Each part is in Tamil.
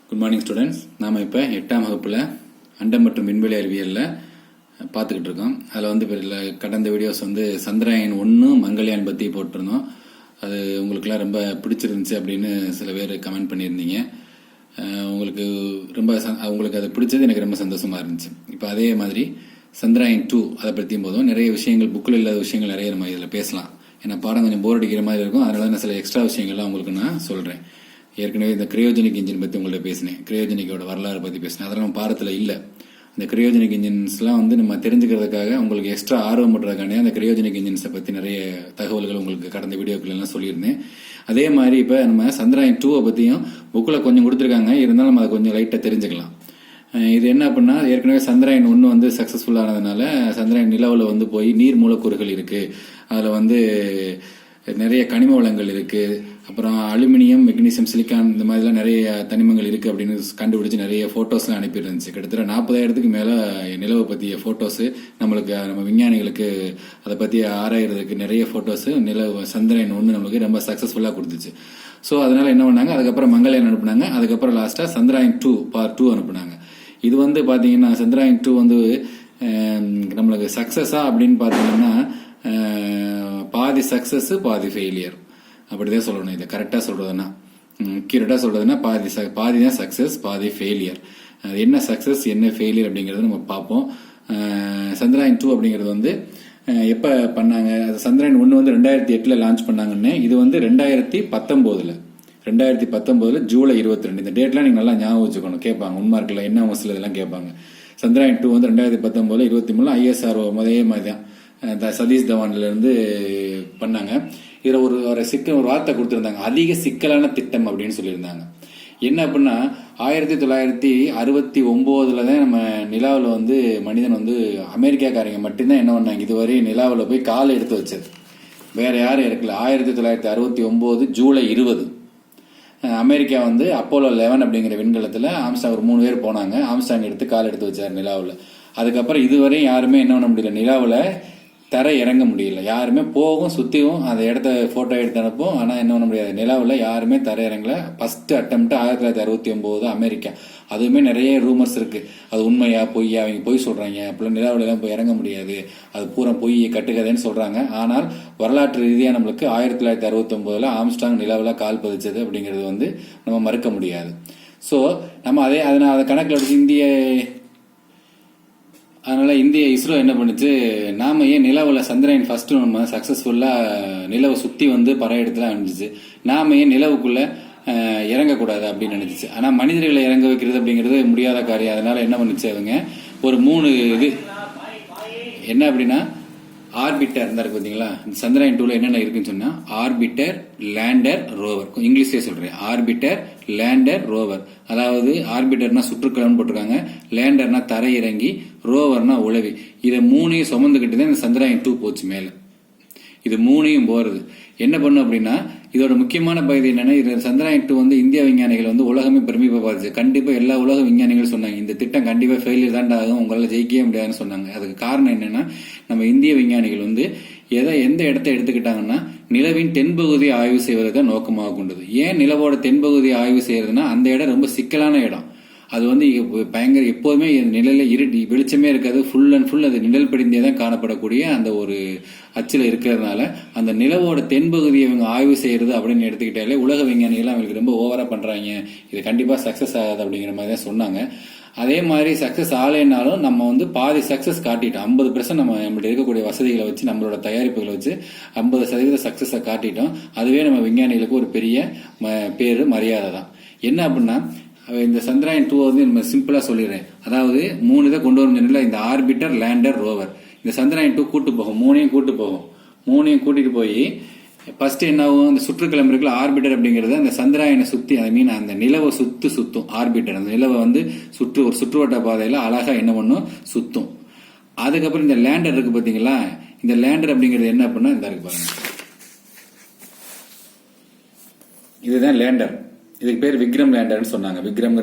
Good morning students. நாம் இப்போ 8ஆம் வகுப்பில் அண்டம் மற்றும் விண்வெளி அறிவியலில் பார்த்துக்கிட்டு இருக்கோம். அதில் வந்து கடந்த வீடியோஸ் வந்து சந்திராயன் 1 மங்கள்யான் பற்றி போட்டிருந்தோம். அது உங்களுக்குலாம் ரொம்ப பிடிச்சிருந்துச்சு அப்படின்னு சில பேர் கமெண்ட் பண்ணியிருந்தீங்க. உங்களுக்கு அது பிடிச்சது எனக்கு ரொம்ப சந்தோஷமாக இருந்துச்சு. இப்போ அதே மாதிரி சந்திராயன் 2 அதை பற்றியும் போதும் நிறைய விஷயங்கள் புக்கில் இல்லாத விஷயங்கள் நிறைய நம்ம இதில் பேசலாம். ஏன்னா பாடம் கொஞ்சம் போர் அடிக்கிற மாதிரி இருக்கும். அதனால நான் சில எக்ஸ்ட்ரா விஷயங்கள்லாம் உங்களுக்கு நான் சொல்கிறேன். ஏற்கனவே இந்த கிரையோஜெனிக் இன்ஜின் பற்றி உங்கள்கிட்ட பேசினேன், கிரையோஜெனிக்கோட வரலாறு பற்றி பேசினேன். அதெல்லாம் நம்ம பாடத்தில் இல்லை. இந்த கிரையோஜெனிக் இன்ஜின்ஸ்லாம் வந்து நம்ம தெரிஞ்சுக்கிறதுக்காக உங்களுக்கு எக்ஸ்ட்ரா ஆர்வம் பண்ணுறதுக்காண்டி அந்த கிரையோஜெனிக் இன்ஜின்ஸை பற்றி நிறைய தகவல்கள் உங்களுக்கு கடந்த வீடியோக்கள்லாம் சொல்லியிருந்தேன். அதே மாதிரி இப்போ நம்ம சந்திராயன் 2 பற்றியும் புக்கில் கொஞ்சம் கொடுத்துருக்காங்க. இருந்தாலும் நம்ம அதை கொஞ்சம் லைட்டாக தெரிஞ்சுக்கலாம். இது என்ன அப்படின்னா, ஏற்கனவே சந்திராயன் 1 வந்து சக்ஸஸ்ஃபுல்லானதுனால சந்திராயன் நிலவில் வந்து போய் நீர் மூலக்கூறுகள் இருக்குது, அதில் வந்து நிறைய கனிம வளங்கள் இருக்குது, அப்புறம் அலுமினியம், மெக்னீசியம், சிலிக்கான் இந்த மாதிரிலாம் நிறைய தனிமங்கள் இருக்குது அப்படின்னு கண்டுபிடிச்சி நிறைய ஃபோட்டோஸ்லாம் அனுப்பியிருந்துச்சு. கிட்டத்தட்ட 40,000க்கு மேலே நிலவை பற்றிய ஃபோட்டோஸு நம்ம விஞ்ஞானிகளுக்கு அதை பற்றி ஆராயிறதுக்கு நிறைய ஃபோட்டோஸு சந்திராயன் 1 நம்மளுக்கு ரொம்ப சக்ஸஸ்ஃபுல்லாக கொடுத்துச்சு. ஸோ அதனால் என்ன பண்ணாங்க, அதுக்கப்புறம் மங்கள்யான் அனுப்புனாங்க. அதுக்கப்புறம் லாஸ்ட்டாக சந்திராயன் 2 Part 2 அனுப்புனாங்க. இது வந்து பார்த்தீங்கன்னா சந்திராயன் 2 வந்து நம்மளுக்கு சக்ஸஸா அப்படின்னு பார்த்தீங்கன்னா பாதி சக்ஸஸ் பாதி ஃபெயிலியர் அப்படிதான் சொல்லணும். இதை கரெக்டாக சொல்றதுன்னா, அக்யூரேட்டாக சொல்றதுன்னா பாதி தான் சக்ஸஸ் பாதி ஃபெயிலியர். அது என்ன சக்ஸஸ் என்ன ஃபெயிலியர் அப்படிங்கிறத நம்ம பார்ப்போம். சந்திராயன் 2 அப்படிங்கிறது வந்து எப்போ பண்ணாங்க, அது சந்திராயன் 1 வந்து 2008 லான்ச் பண்ணாங்கன்னு. இது வந்து 2019 ஜூலை 22. இந்த டேட்லாம் நீங்கள் நல்லா ஞாபகம் வச்சுக்கணும். கேட்பாங்க உண்மார்க்கில் என்ன அவசியம் இதெல்லாம் கேட்பாங்க. சந்திராயன் 2 வந்து 2019 23 ISRO அதே மாதிரி தான் சதீஷ் தவான்லேருந்து பண்ணாங்க. இதில் ஒரு வார்த்தை கொடுத்துருந்தாங்க, அதிக சிக்கலான திட்டம் அப்படின்னு சொல்லியிருந்தாங்க. என்ன அப்படின்னா 1969 தான் நம்ம நிலாவில் வந்து மனிதன் வந்து அமெரிக்காக்காரங்க மட்டும்தான் என்ன பண்ணாங்க, இதுவரை நிலாவில் போய் காலை எடுத்து வச்சது வேற யாரும் இருக்கல. 1969 ஜூலை 20 அமெரிக்கா வந்து அப்போலோ 11 அப்படிங்கிற விண்கலத்தில் ஆம்ஸ்டாங் ஒரு 3 பேர் போனாங்க. ஆம்ஸ்டாங் எடுத்து கால் எடுத்து வச்சார் நிலாவில். அதுக்கப்புறம் இதுவரையும் யாருமே என்ன பண்ண முடியல, நிலாவில் தர இறங்க முடியல. யாருமே போகும் சுற்றியும் அந்த இடத்த ஃபோட்டோ எடுத்து அனுப்போம். ஆனால் என்ன பண்ண முடியாது, நிலாவில் யாருமே தர இறங்கல. First attempt 1969 America. அதுவுமே நிறைய ரூமர்ஸ் இருக்கு, அது உண்மையா பொய்யா, அவங்க பொய் சொல்றாங்க, அப்பெல்லாம் நிலாவில் எல்லாம் போய் இறங்க முடியாது, அது பூரா பொய் கட்டுக்கதைன்னு சொல்றாங்க. ஆனால் வரலாற்று ரீதியாக நம்மளுக்கு 1969 ஆம்ஸ்டாங் நிலாவில் கால் பதிச்சது அப்படிங்கிறது வந்து நம்ம மறுக்க முடியாது. ஸோ நம்ம அதை கணக்கில் எடுத்து அதனால இந்திய இஸ்ரோ என்ன பண்ணுச்சு, நாம ஏன் நிலவுல சந்திராயன் ஃபர்ஸ்ட் நம்ம சக்சஸ்ஃபுல்லா நிலவை சுத்தி வந்து பறையெடுத்துல அனுப்பிச்சு, நாம ஏன் நிலவுக்குள்ள இறங்கக்கூடாது அப்படின்னு நினைச்சிச்சு. ஆனா மனிதர்களை இறங்க வைக்கிறது அப்படிங்கிறது முடியாத காரியம். அதனால என்ன பண்ணுச்சு, அவங்க ஒரு 3 இது என்ன அப்படின்னா, ஆர்பிட்டர் இருந்தாரு பார்த்தீங்களா. சந்திராயன் 2 என்னென்ன இருக்குன்னு சொன்னா, ஆர்பிட்டர், லேண்டர், ரோவர். இங்கிலீஷ்லேயே சொல்றேன், ஆர்பிட்டர், லேண்டர், ரோவர். அதாவது ஆர்பிட்டர்னா சுற்றுக்கலம்னு போட்டிருக்காங்க, லேண்டர்னா தரை இறங்கி, ரோவர்னா உளவி. இதை 3ஐயும் சுமந்துக்கிட்டு தான் இந்த சந்திராயன் 2 போச்சு மேல. இது 3ஐயும் போறது என்ன பண்ணும் அப்படின்னா, இதோட முக்கியமான பகுதி என்னன்னா, இது சந்திராயன் 2 வந்து இந்திய விஞ்ஞானிகள் வந்து உலகமே பெருமைப்பா பார்த்துச்சு. கண்டிப்பா எல்லா உலக விஞ்ஞானிகளும் சொன்னாங்க, இந்த திட்டம் கண்டிப்பா ஃபெயிலியர் தாண்டா ஆகும், உங்களால ஜெயிக்கவே முடியாதுன்னு சொன்னாங்க. அதுக்கு காரணம் என்னன்னா, நம்ம இந்திய விஞ்ஞானிகள் வந்து எந்த இடத்த எடுத்துக்கிட்டாங்கன்னா, நிலவின் தென்பகுதியை ஆய்வு செய்வதை தான் நோக்கமாக கொண்டது. ஏன் நிலவோட தென்பகுதியை ஆய்வு செய்யறதுன்னா, அந்த இடம் ரொம்ப சிக்கலான இடம். அது வந்து பயங்கர எப்போதுமே நிழல வெளிச்சமே இருக்காது, ஃபுல் அண்ட் ஃபுல் அது நிழல் படிந்தே தான் காணப்படக்கூடிய அந்த ஒரு அச்சில் இருக்கிறதுனால அந்த நிலவோட தென்பகுதியை இவங்க ஆய்வு செய்யறது அப்படின்னு எடுத்துக்கிட்டாலே உலக விஞ்ஞானிகள் அவங்களுக்கு ரொம்ப ஓவரா பண்றாங்க, இது கண்டிப்பா சக்சஸ் ஆகாது அப்படிங்கிற மாதிரி தான் சொன்னாங்க. அதே மாதிரி சக்சஸ் ஆகலைனாலும் நம்ம வந்து பாதி சக்சஸ் காட்டிட்டோம். 50% நம்மள்ட்ட இருக்கக்கூடிய வசதிகளை வச்சு, நம்மளோட தயாரிப்புகளை வச்சு 50% சக்சஸை காட்டிட்டோம். அதுவே நம்ம விஞ்ஞானிகளுக்கு ஒரு பெரிய பேரு மரியாதை தான். என்ன அப்படின்னா, இந்த சந்திராயன் 2 வந்து நம்ம சிம்பிளா சொல்லிடுறேன். அதாவது 3 இதை கொண்டு வரும், இந்த ஆர்பிட்டர், லேண்டர், ரோவர். இந்த சந்திராயன் 2 கூட்டு போகும், 3ஐயும் கூட்டிட்டு போய் ஃபர்ஸ்ட் என்ன ஆகும், அந்த சுற்றுக்கிழமை இருக்குல்ல ஆர்பிட்டர் அப்படிங்கிறது அந்த சந்திராயனை சுத்தி, அந்த நிலவை சுத்தும் ஆர்பிட்டர். அந்த நிலவை வந்து ஒரு சுற்றுவட்ட பாதையில அழகா என்ன பண்ணும், சுத்தும். அதுக்கப்புறம் இந்த லேண்டர் இருக்கு பாத்தீங்களா, இந்த லேண்டர் அப்படிங்கிறது என்ன அப்படின்னா, இந்த இருக்கு பாருங்க, இதுதான் லேண்டர். இதுக்கு பேர் விக்ரம் லேண்டர்னு சொன்னாங்க. விக்ரம்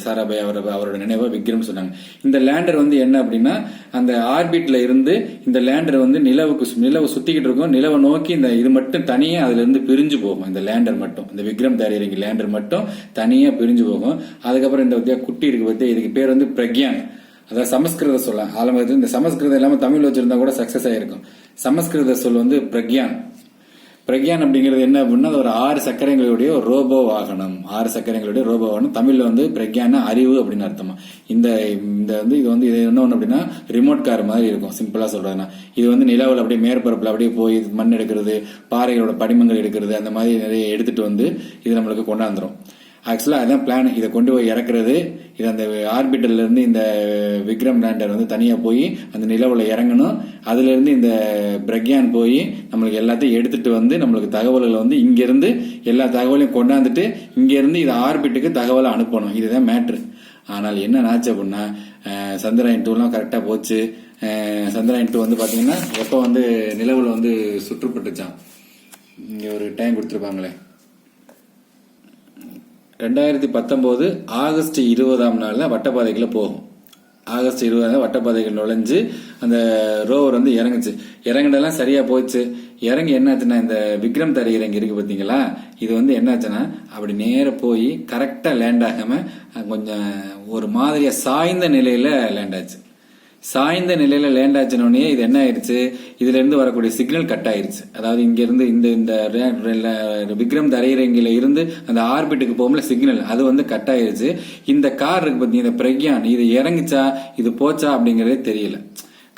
சாராபாய் அவரோட நினைவா விக்ரம் சொன்னாங்க. இந்த லேண்டர் வந்து என்ன அப்படின்னா, அந்த ஆர்பிட்ல இருந்து இந்த லேண்டர் வந்து நிலவை சுத்திக்கிட்டு இருக்கும். நிலவை நோக்கி இந்த இது மட்டும் தனியா அதுல இருந்து பிரிஞ்சு போகும். இந்த லேண்டர் மட்டும், இந்த விக்ரம் தரையிறங்கி லேண்டர் மட்டும் தனியா பிரிஞ்சு போகும். அதுக்கப்புறம் இந்த குட்டி இருக்கு பத்தியா, இதுக்கு பேர் வந்து பிரக்யான். அதாவது சமஸ்கிருத சொல்லலாம். ஆரம்பத்தில் இந்த சமஸ்கிருதம் இல்லாம தமிழ் வச்சிருந்தா கூட சக்சஸ் ஆயிருக்கும். சமஸ்கிருத சொல் வந்து பிரக்யான். பிரக்யான் அப்படிங்கிறது என்ன அப்படின்னா, அது ஒரு 6 சக்கரங்களுடைய ஒரு ரோபோ வாகனம். 6 சக்கரங்களுடைய ரோபோ வாகனம். தமிழ்ல வந்து பிரக்யான அறிவு அப்படின்னு அர்த்தமா. இது என்ன ஒண்ணு அப்படின்னா, ரிமோட் கார் மாதிரி இருக்கும். சிம்பிளா சொல்றதுன்னா, இது வந்து நிலவுல அப்படியே மேற்பரப்புல அப்படியே போய் மண் எடுக்கிறது, பாறைகளோட படிமங்கள் எடுக்கிறது, அந்த மாதிரி நிறைய எடுத்துட்டு வந்து இது நம்மளுக்கு கொண்டாந்துரும். ஆக்சுவலா அதான் பிளான். இதை கொண்டு போய் இறக்குறது. இது அந்த ஆர்பிட்டர்ல இருந்து இந்த விக்ரம் லேண்டர் வந்து தனியா போய் அந்த நிலவுல இறங்கணும். அதுல இருந்து இந்த பிரக்யான் போய் நம்மளுக்கு எல்லாத்தையும் எடுத்துட்டு வந்து நம்மளுக்கு தகவல்களை வந்து இங்க இருந்து எல்லா தகவலையும் கொண்டாந்துட்டு இங்க இருந்து இது ஆர்பிட்டுக்கு தகவலை அனுப்பணும். இதுதான் மேட்ரு. ஆனால் என்ன ஆச்சு அப்படின்னா, சந்திராயன் 2 கரெக்டா போச்சு. சந்திராயன் 2 வந்து பாத்தீங்கன்னா எப்ப வந்து நிலவுல வந்து சுற்றுப்பட்டுச்சான், இங்க ஒரு டைம் கொடுத்துருப்பாங்களே, 2019 ஆகஸ்ட் 20 வட்டப்பாதைக்குள்ள போகும். ஆகஸ்ட் 20 வட்டப்பாதைகள் நுழைஞ்சு அந்த ரோவர் வந்து இறங்குச்சு. இறங்கினதெல்லாம் சரியா போச்சு. இறங்கி என்னாச்சுன்னா, இந்த விக்ரம் தரையிறங்கி இருக்கு பாத்தீங்களா, இது வந்து என்னாச்சுன்னா அப்படி நேர போய் கரெக்டா லேண்ட் ஆகாம கொஞ்சம் ஒரு மாதிரியா சாய்ந்த நிலையில லேண்ட் ஆச்சு. சாய்ந்த நிலையில லேண்ட் ஆச்சுனோடனே இது என்ன ஆயிருச்சு, இதுல இருந்து வரக்கூடிய சிக்னல் கட் ஆயிருச்சு. அதாவது இங்க இருந்து இந்த விக்ரம் தரையிறங்கில இருந்து அந்த ஆர்பிட்டுக்கு போகும்போது சிக்னல் அது வந்து கட் ஆயிருச்சு. இந்த கார் இருக்கு பாத்தீங்க, இந்த பிரக்யான், இது இறங்குச்சா இது போச்சா அப்படிங்கறதே தெரியல.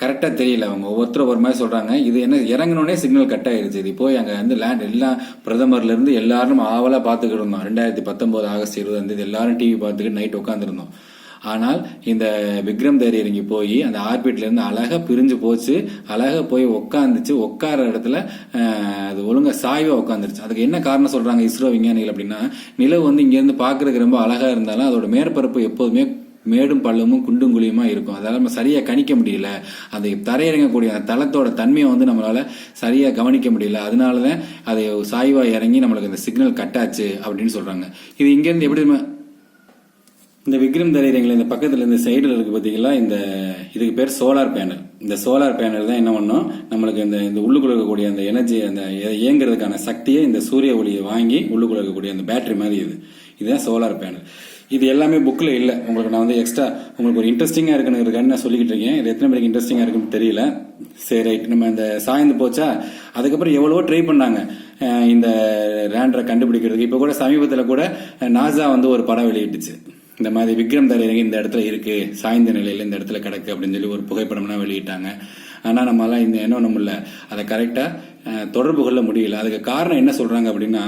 கரெக்டா தெரியல. அவங்க ஒவ்வொருத்தரும் ஒரு மாதிரி சொல்றாங்க. இது என்ன இறங்கினோடனே சிக்னல் கட் ஆயிருச்சு. இது போய் அங்க வந்து லேண்ட் எல்லாம் பிரதமர்ல இருந்து எல்லாரும் ஆவலா பாத்துக்கிட்டு இருந்தோம். 2019 ஆகஸ்ட் 20 எல்லாரும் டிவி பார்த்துக்கிட்டு நைட் உட்காந்துருந்தோம். ஆனால் இந்த விக்ரம் தரையிறங்கி போய் அந்த ஆர்பிட்ல இருந்து அழகா பிரிஞ்சு போச்சு. அழகா போய் உட்காந்துச்சு. உட்கார இடத்துல அது ஒழுங்கா சாய்வா உட்காந்துருச்சு. அதுக்கு என்ன காரணம் சொல்றாங்க இஸ்ரோ விஞ்ஞானிகள் அப்படின்னா, நிலவு வந்து இங்க இருந்து பாக்குறதுக்கு ரொம்ப அழகா இருந்தாலும் அதோட மேற்பரப்பு எப்போதுமே மேடும் பள்ளமும் குண்டும் குழியுமா இருக்கும். அதனால நம்ம சரியா கணிக்க முடியல. அந்த தரையிறங்கக்கூடிய அந்த தளத்தோட தன்மையை வந்து நம்மளால சரியா கவனிக்க முடியல. அதனாலதான் அதை சாய்வா இறங்கி நம்மளுக்கு இந்த சிக்னல் கட் ஆச்சு அப்படின்னு சொல்றாங்க. இது இங்க இருந்து எப்படி இந்த விக்ரம் தரையிறங்கில இந்த பக்கத்துல இந்த சைடுல இருக்கு பாத்தீங்களா, இதுக்கு பேர் சோலார் பேனல். இந்த சோலார் பேனல் தான் என்ன பண்ணும், நம்மளுக்கு இந்த உள்ளுக்குள்ள இருக்கக்கூடிய அந்த எனர்ஜி, அந்த இயங்குறதுக்கான சக்தியை இந்த சூரிய ஒளியை வாங்கி உள்ளுக்குள்ள இருக்கக்கூடிய அந்த பேட்டரி மாதிரி இதுதான் சோலார் பேனல். இது எல்லாமே புக்ல இல்ல. உங்களுக்கு நான் வந்து எக்ஸ்ட்ரா உங்களுக்கு ஒரு இன்ட்ரெஸ்டிங்கா இருக்குன்னு நான் சொல்லிக்கிட்டு இருக்கேன். இது எத்தனை பேருக்கு இன்ட்ரெஸ்டிங்கா இருக்குன்னு தெரியல. சரி ரைட், நம்ம இந்த சாய்ந்து போச்சா, அதுக்கப்புறம் எவ்வளவோ ட்ரை பண்ணாங்க இந்த லேண்டரை கண்டுபிடிக்கிறதுக்கு. இப்ப கூட சமீபத்துல கூட நாசா வந்து ஒரு படம் வெளியிட்டுச்சு. இந்த மாதிரி விக்ரம் தரையிறங்கி இந்த இடத்துல இருக்கு, சாய்ந்த நிலையில இந்த இடத்துல கிடக்கு அப்படின்னு சொல்லி ஒரு புகைப்படம்லாம் வெளியிட்டாங்க. ஆனா நம்மளால என்ன ஒண்ணும் இல்ல, அதை கரெக்டா தொடர்பு கொள்ள முடியல. அதுக்கு காரணம் என்ன சொல்றாங்க அப்படின்னா,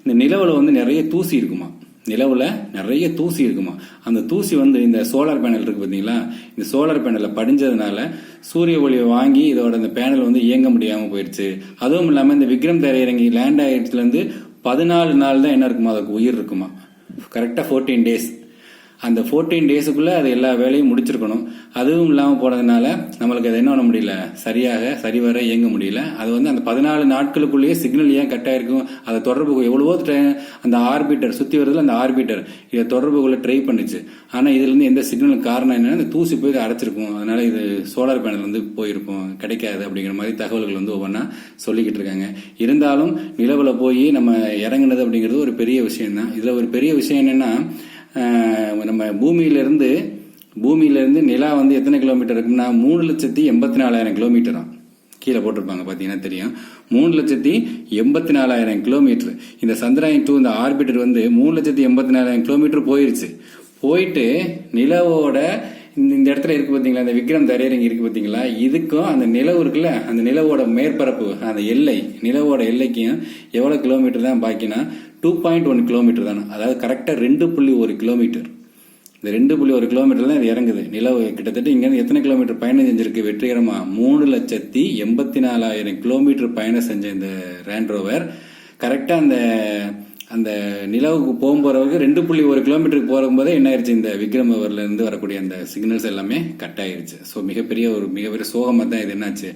இந்த நிலவுல வந்து நிறைய தூசி இருக்குமா. நிலவுல நிறைய தூசி இருக்குமா. அந்த தூசி வந்து இந்த சோலார் பேனல் இருக்கு பாத்தீங்களா, இந்த சோலார் பேனல்ல படிஞ்சதுனால சூரிய ஒளியை வாங்கி இதோட இந்த பேனல் வந்து இயங்க முடியாம போயிடுச்சு. அதுவும் இல்லாம இந்த விக்ரம் தரையிறங்கி லேண்ட் ஆயிடுச்சுல இருந்து 14 நாள் தான் என்ன இருக்குமா, அதுக்கு உயிர் இருக்குமா. கரெக்டா 14 டேஸ். அந்த 14 டேஸுக்குள்ள அது எல்லா வேலையும் முடிச்சிருக்கணும். அதுவும் இல்லாம போனதுனால நம்மளுக்கு அதை என்ன பண்ண முடியல, சரிவர இயங்க முடியல. அது வந்து அந்த 14 நாட்களுக்குள்ளேயே சிக்னல் ஏன் கட் ஆயிருக்கும், அதை தொடர்பு எவ்வளவோ அந்த ஆர்பிட்டர் சுத்தி வருதுல, அந்த ஆர்பிட்டர் இதை தொடர்புக்குள்ள ட்ரை பண்ணுச்சு. ஆனா இதுல இருந்து எந்த சிக்னலுக்கு காரணம் என்னன்னா, இந்த தூசி போய் அடைச்சிருக்கும். அதனால இது சோலார் பேனல் வந்து போயிருக்கும், கிடைக்காது அப்படிங்கிற மாதிரி தகவல்கள் வந்து ஒவ்வொன்றா சொல்லிக்கிட்டு இருக்காங்க. இருந்தாலும் நிலவுல போய் நம்ம இறங்குனது அப்படிங்கிறது ஒரு பெரிய விஷயம் தான். இதுல ஒரு பெரிய விஷயம் என்னன்னா, நம்ம பூமியிலிருந்து நிலா வந்து எத்தனை கிலோமீட்டர் இருக்குன்னா 3,84,000 கிலோமீட்டரா கீழே போட்டிருப்பாங்க, பாத்தீங்கன்னா தெரியும். 3,84,000 கிலோமீட்டர். இந்த சந்திராயன் 2 இந்த ஆர்பிட்டர் வந்து 3,84,000 கிலோமீட்டர் போயிட்டு நிலவோட இந்த இடத்துல இருக்கு பாத்தீங்களா, இந்த விக்ரம் தரையிறங்கி இருக்கு பாத்தீங்களா, இதுக்கும் அந்த நிலவு இருக்குல்ல, அந்த நிலவோட மேற்பரப்பு, அந்த எல்லை, நிலவோட எல்லைக்கும் எவ்வளவு கிலோமீட்டர் தான் பாக்கினா 2.1 கிலோமீட்டர் தானே. அதாவது கரெக்டா 2.1 கிலோமீட்டர். இந்த 2.1 கிலோமீட்டர் தான் இது இறங்குது. நிலவு கிட்டத்தட்ட இங்க இருந்து எத்தனை கிலோமீட்டர் பயணம் செஞ்சிருக்கு வெற்றிகரமா, 3,84,000 கிலோமீட்டர் பயணம் செஞ்ச இந்த லேண்ட் ரோவர் கரெக்டா அந்த அந்த நிலவுக்கு போகும்போறவங்க 2.1 கிலோமீட்டருக்கு போகும்போதே என்ன ஆயிடுச்சு, இந்த விக்ரம் ஓவர்ல இருந்து வரக்கூடிய அந்த சிக்னல்ஸ் எல்லாமே கட் ஆயிருச்சு. ஸோ மிகப்பெரிய சோகமாக தான் இது என்னாச்சு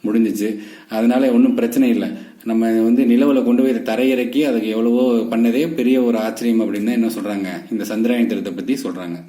முடிஞ்சிச்சு. அதனால ஒன்றும் பிரச்சனை இல்லை. நம்ம வந்து நிலவில் கொண்டு போய் தரையிறக்கி அதுக்கு எவ்வளவோ பண்ணதே பெரிய ஒரு ஆச்சரியம் அப்படின்னு தான் என்ன சொல்றாங்க, இந்த சந்திராயன் திட்டத்தை பத்தி சொல்றாங்க.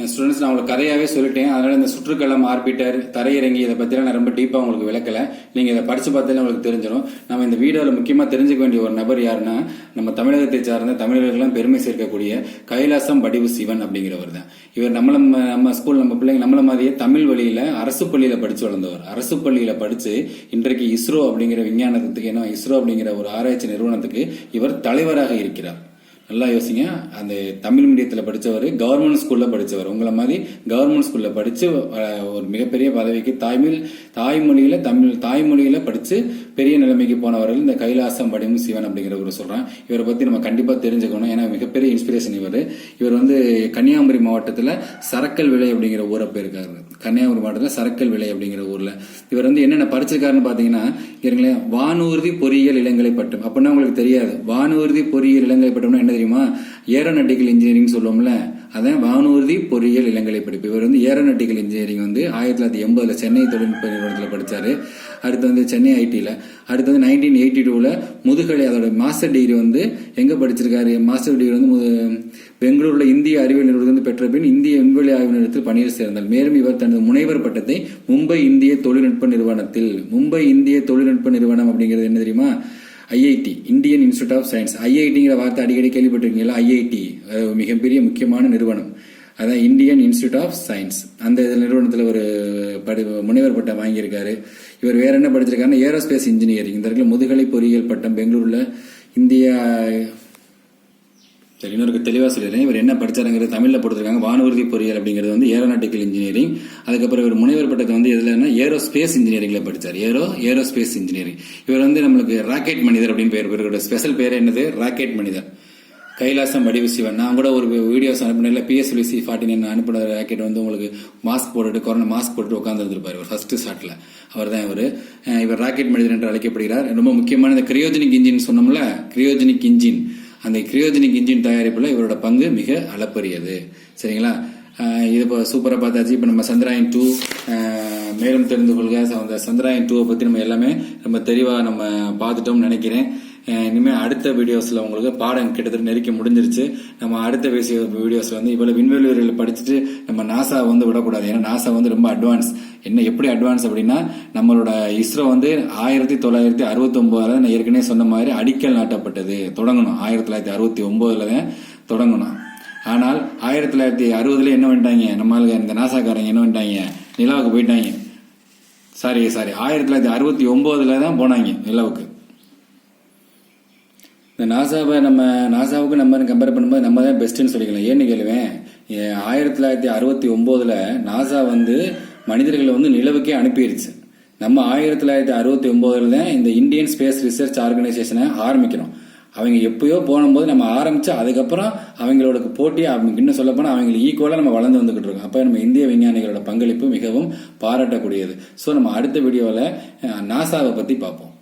ஸ்டூடெண்ட்ஸ், நான் உங்களுக்கு கதையாவே சொல்லிட்டேன். அதனால இந்த சுற்றுக்கலம், ஆர்பிட்டர், தரையிறங்கி இதை பற்றிலாம் நான் ரொம்ப டீப்பாக உங்களுக்கு விளக்கல. நீங்கள் இதை படித்து பார்த்தாலே உங்களுக்கு தெரிஞ்சிடும். நம்ம இந்த வீடியோவில் முக்கியமாக தெரிஞ்சுக்க வேண்டிய ஒரு நபர் யாருன்னா, நம்ம தமிழகத்தை சார்ந்த தமிழர்கள்லாம் பெருமை சேர்க்கக்கூடிய கைலாசம் வடிவு சிவன் அப்படிங்கிறவர் தான். இவர் நம்ம ஸ்கூல், நம்ம பிள்ளைங்க நம்மள மாதிரியே தமிழ் வழியில் அரசு பள்ளியில் படித்து வளர்ந்தவர். அரசு பள்ளியில் படித்து இன்றைக்கு இஸ்ரோ அப்படிங்கிற விஞ்ஞானத்துக்கு, ஏன்னா இஸ்ரோ அப்படிங்கிற ஒரு ஆராய்ச்சி நிறுவனத்துக்கு இவர் தலைவராக இருக்கிறார். நல்லா யோசிங்க. அந்த தமிழ் மீடியத்தில் படித்தவர், கவர்மெண்ட் ஸ்கூலில் படித்தவர். உங்களை மாதிரி கவர்மெண்ட் ஸ்கூலில் படித்து ஒரு மிகப்பெரிய பதவிக்கு தாய்மொழியில் படித்து பெரிய நிலைமைக்கு போனவர்கள் இந்த கைலாசம் வடிவும் சிவன் அப்படிங்கிறவர் சொல்கிறான். இவரை பற்றி நம்ம கண்டிப்பாக தெரிஞ்சுக்கணும். ஏன்னா மிகப்பெரிய இன்ஸ்பிரேஷன் இவர் வந்து கன்னியாகுமரி மாவட்டத்தில் சரக்கல் விளை அப்படிங்கிற ஊரை போயிருக்காரு. கன்னியாகுமரி மாவட்டத்தில் சரக்கல் விளை அப்படிங்கிற ஊரில் இவர் வந்து என்னென்ன படிச்சிருக்காருன்னு பார்த்தீங்கன்னா, வானூர்தி பொறியியல் இளங்கலை பட்டம். அப்படின்னா உங்களுக்கு தெரியாது, வானூர்தி பொறியியல் இளங்கலை பட்டம்னா என்ன தெரியுமா? ஏரோநாட்டிக்கல் இன்ஜினியரிங் சொல்லுவோம்ல, அதான் வானூர்தி பொறியியல் இளங்கலை படிப்பு. இவர் வந்து ஏரோநாட்டிக்கல் இன்ஜினியரிங் வந்து 1980 சென்னை தொழில்நுட்ப நிறுவனத்தில் படித்தார். அடுத்து வந்து சென்னை ஐடியில். அடுத்து வந்து 1982 முதுகலை, அதோட மாஸ்டர் டிகிரி வந்து எங்கே படிச்சிருக்காரு? மாஸ்டர் டிகிரி வந்து பெங்களூரில் இந்திய அறிவியல் நிறுவனத்தில் பெற்ற பின் இந்திய விண்வெளி ஆய்வு நிறுவனத்தில் பணியில் சேர்ந்தார். மேலும் இவர் தனது முனைவர் பட்டத்தை மும்பை இந்திய தொழில்நுட்ப நிறுவனம் அப்படிங்கிறது என்ன தெரியுமா? IIT, Indian institute of science. ஐஐடிங்கிற வார்த்தை அடிக்கடி கேள்விப்பட்டிருக்கீங்களா? ஐஐடி மிகப்பெரிய முக்கியமான நிறுவனம். அதான் இந்தியன் இன்ஸ்டியூட் ஆஃப் சயின்ஸ். அந்த நிறுவனத்தில் ஒரு முனைவர் பட்டம் வாங்கியிருக்காரு. இவர் வேற என்ன படிச்சிருக்காருன்னா ஏரோஸ்பேஸ் இன்ஜினியரிங். இந்த இடத்துல முதுகலை பொறியியல் பட்டம் பெங்களூர்ல இந்தியா. சரி, இன்னொரு தெளிவாக சொல்லிடுறேன். இவர் என்ன படிச்சாருங்கிறது தமிழில் போட்டுருக்காங்க. வானூர்தி பொறியியல் அப்படிங்கிறது வந்து ஏரோநாட்டிக்கல் இன்ஜினியரிங். அதுக்கப்புறம் இவர் முனைவர் பட்டத்தை வந்து எதுலன்னா ஏரோஸ்பேஸ் இன்ஜினியரிங்ல படிச்சார். Aerospace engineering. இவர் வந்து நம்மளுக்கு ராக்கெட் மனிதர் அப்படின்னு பேர். இவரோட ஸ்பெஷல் பேர் என்னது? ராக்கெட் மனிதர் கைலாசம் வடிவு சிவன். நான் கூட ஒரு வீடியோஸ் அனுப்பினேன். PSLC-49 அனுப்பின ராக்கெட் வந்து உங்களுக்கு மாஸ்க் போட்டுட்டு, கொரோனா மாஸ்க் போட்டுட்டு உட்கார்ந்து இருந்திருப்பாரு இவர் ஃபர்ஸ்ட் ஷாட்ல. அவர் தான் இவர் ராக்கெட் மனிதர் என்று அழைக்கப்படுகிறார். ரொம்ப முக்கியமான இந்த கிரியோஜெனிக் இன்ஜின் சொன்னோம்ல, கிரியோஜெனிக் இன்ஜின், அந்த கிரியோஜெனிக் இன்ஜின் தயாரிப்புல இவரோட பங்கு மிக அளப்பரியது. சரிங்களா? இது இப்போ சூப்பராக பார்த்தாச்சு. இப்போ நம்ம சந்திராயன் 2 மேலும் தெரிந்து கொள்க. அந்த சந்திராயன் 2 பற்றி நம்ம எல்லாமே ரொம்ப தெளிவாக நம்ம பார்த்துட்டோம்னு நினைக்கிறேன். இனிமேல் அடுத்த வீடியோஸில் உங்களுக்கு பாடம் கிட்டத்தட்ட நெருக்கி முடிஞ்சிருச்சு. நம்ம அடுத்த வீடியோஸில் வந்து இவ்வளோ விண்வெளியில் படிச்சுட்டு நம்ம நாசா வந்து விடக்கூடாது. ஏன்னா நாசா வந்து ரொம்ப அட்வான்ஸ். எப்படி அட்வான்ஸ் அப்படின்னா, நம்மளோட இஸ்ரோ வந்து 1969 நான் ஏற்கனவே சொன்ன மாதிரி அடிக்கல் நாட்டப்பட்டது. தொடங்கணும் 1969 தான் தொடங்கணும். ஆனால் 1960 என்ன பண்ணிட்டாங்க நம்மளுக்கு, இந்த நாசாக்காரங்க என்ன பண்ணிட்டாங்க, நிலாவுக்கு போயிட்டாங்க. சாரி 1969 தான் போனாங்க நிலாவுக்கு. இந்த நாசாவுக்கு நம்ம கம்பேர் பண்ணும்போது நம்ம தான் பெஸ்ட்னு சொல்லிக்கலாம். ஏன்னு கேளுவேன், 1969 நாசா வந்து மனிதர்களை வந்து நிலவுக்கே அனுப்பிடுச்சு. நம்ம 1969 தான் இந்த இந்தியன் ஸ்பேஸ் ரிசர்ச் ஆர்கனைசேஷனை ஆரம்பிக்கிறோம். அவங்க எப்பயோ போனும்போது நம்ம ஆரம்பிச்சு அதுக்கப்புறம் அவங்களோட போட்டி, அவங்க இன்னும் சொல்ல போனால் அவங்களுக்கு ஈக்குவலாக நம்ம வளர்ந்து வந்துகிட்டு இருக்கோம். அப்போ நம்ம இந்திய விஞ்ஞானிகளோட பங்களிப்பு மிகவும் பாராட்டக்கூடியது. ஸோ நம்ம அடுத்த வீடியோவில் நாசாவை பற்றி பார்ப்போம்.